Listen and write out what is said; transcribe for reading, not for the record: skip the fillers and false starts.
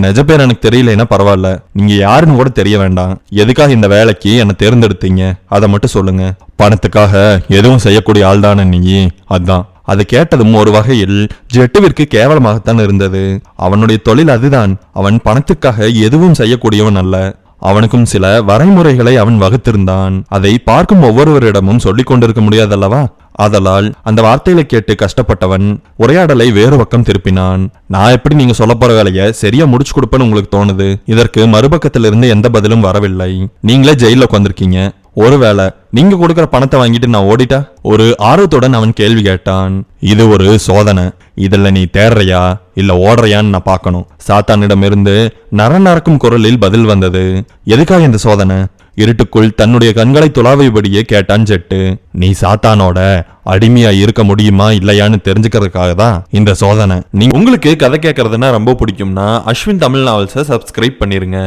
நிஜ பேர் எனக்கு தெரியலன்னா பரவாயில்ல, நீங்க யாருன்னு கூட தெரிய வேண்டாம். எதுக்காக இந்த வேலைக்கு என்ன தேர்ந்தெடுத்தீங்க அதை மட்டும் சொல்லுங்க. பணத்துக்காக எதுவும் செய்யக்கூடிய ஆள் தானே நீ? அதான். அதை கேட்டதும் ஒரு வகையில் ஜெட்டுவிற்கு கேவலமாகத்தான் இருந்தது. அவனுடைய தொழில் அதுதான். அவன் பணத்துக்காக எதுவும் செய்யக்கூடியவன் அல்ல. அவனுக்கும் சில வரைமுறைகளை அவன் வகுத்திருந்தான். அதை பார்க்கும் ஒவ்வொருவரிடமும் சொல்லிக் கொண்டிருக்க முடியாதல்லவா? அதலால் அந்த வார்த்தைகளை கேட்டு கஷ்டப்பட்டவன் உரையாடலை வேறு பக்கம் திருப்பினான். நான் எப்படி நீங்க சொல்ல போற வேலையை சரியா முடிச்சு கொடுப்பேன்னு உங்களுக்கு தோணுது? இதற்கு மறுபக்கத்திலிருந்து எந்த பதிலும் வரவில்லை. நீங்களே ஜெயில உட்காந்துருக்கீங்க. ஒருவேளை நீங்க கொடுக்கற பணத்தை வாங்கிட்டு நான் ஓடிட்டா? ஒரு ஆர்வத்துடன் அவன் கேள்வி கேட்டான். இது ஒரு சோதனை. இதுல நீ தேர்றையா இல்ல ஓடுறையான்னு நான் பார்க்கணும். சாத்தானிடமிருந்து நரநரக்கும் குரலில் பதில் வந்தது. எதுக்காக இந்த சோதனை? இருட்டுக்குள் தன்னுடைய கண்களை துளாவியபடியே கேட்டான் ஜெட்டு. நீ சாத்தானோட அடிமையா இருக்க முடியுமா இல்லையான்னு தெரிஞ்சுக்கிறதுக்காக தான் இந்த சோதனை. உங்களுக்கு கதை கேட்கறதுன்னா ரொம்ப பிடிக்கும்னா அஸ்வின் தமிழ் நாவல்ஸை சப்ஸ்கிரைப் பண்ணிருங்க.